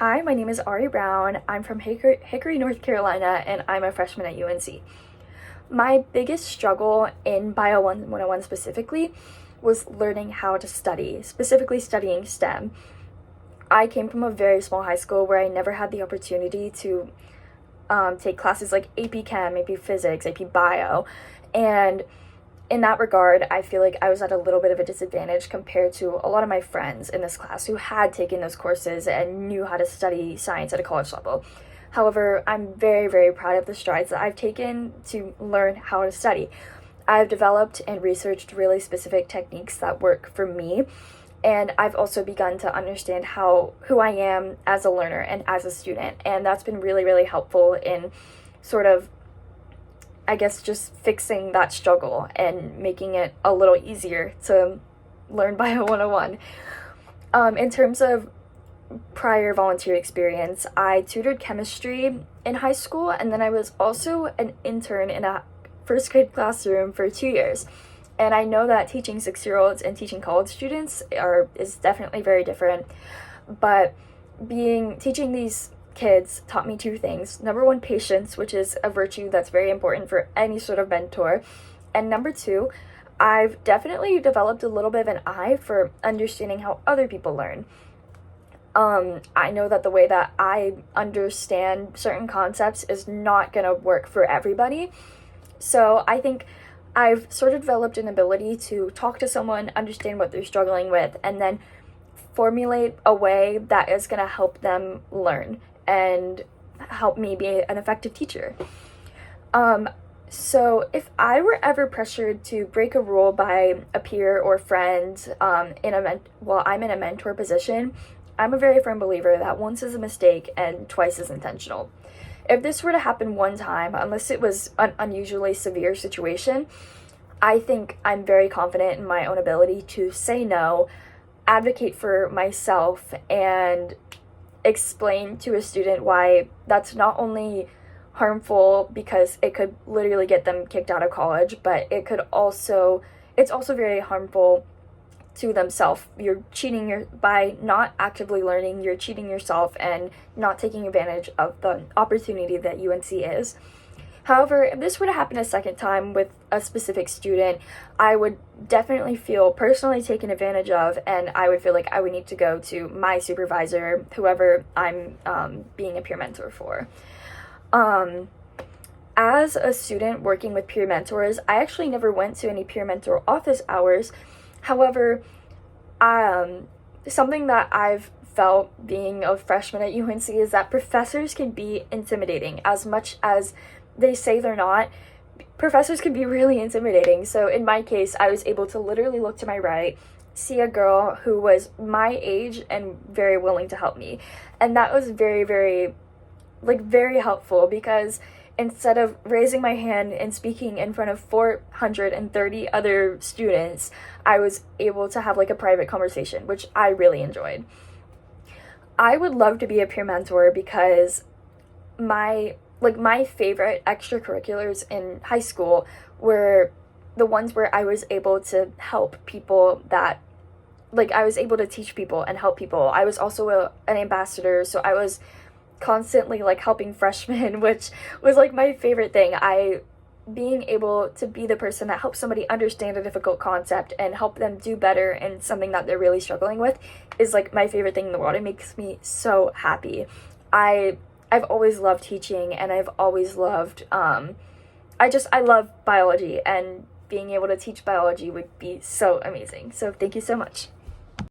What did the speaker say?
Hi, my name is Ari Brown. I'm from Hickory, North Carolina, and I'm a freshman at UNC. My biggest struggle in Bio 101 specifically was learning how to study, specifically studying STEM. I came from a very small high school where I never had the opportunity to take classes like AP Chem, AP Physics, AP Bio, and in that regard, I feel like I was at a little bit of a disadvantage compared to a lot of my friends in this class who had taken those courses and knew how to study science at a college level. However, I'm very, very proud of the strides that I've taken to learn how to study. I've developed and researched really specific techniques that work for me, and I've also begun to understand who I am as a learner and as a student, and that's been really, really helpful in sort of just fixing that struggle and making it a little easier to learn Bio 101. In terms of prior volunteer experience, I tutored chemistry in high school, and then I was also an intern in a first grade classroom for 2 years. And I know that teaching 6-year-olds and teaching college students is definitely very different, but teaching these kids taught me two things. Number one, patience, which is a virtue that's very important for any sort of mentor. And number two, I've definitely developed a little bit of an eye for understanding how other people learn. I know that the way that I understand certain concepts is not going to work for everybody. So I think I've sort of developed an ability to talk to someone, understand what they're struggling with, and then formulate a way that is going to help them learn and help me be an effective teacher. So if I were ever pressured to break a rule by a peer or friend I'm in a mentor position, I'm a very firm believer that once is a mistake and twice is intentional. If this were to happen one time, unless it was an unusually severe situation, I think I'm very confident in my own ability to say no, advocate for myself, and explain to a student why that's not only harmful because it could literally get them kicked out of college, but it's also very harmful to themselves. By not actively learning, you're cheating yourself and not taking advantage of the opportunity that UNC is. However, if this were to happen a second time with a specific student, I would definitely feel personally taken advantage of, and I would feel like I would need to go to my supervisor, whoever I'm being a peer mentor for. As a student working with peer mentors, I actually never went to any peer mentor office hours. However, something that I've felt being a freshman at UNC is that professors can be intimidating. As much as they say they're not, professors can be really intimidating. So in my case, I was able to literally look to my right, see a girl who was my age and very willing to help me. And that was very, very, very helpful, because instead of raising my hand and speaking in front of 430 other students, I was able to have a private conversation, which I really enjoyed. I would love to be a peer mentor because my favorite extracurriculars in high school were the ones where I was able to help people I was able to teach people and help people. I was also an ambassador, so I was constantly helping freshmen, which was my favorite thing. Being able to be the person that helps somebody understand a difficult concept and help them do better in something that they're really struggling with is my favorite thing in the world. It makes me so happy. I've always loved teaching, and I've always loved, I love biology, and being able to teach biology would be so amazing. So thank you so much.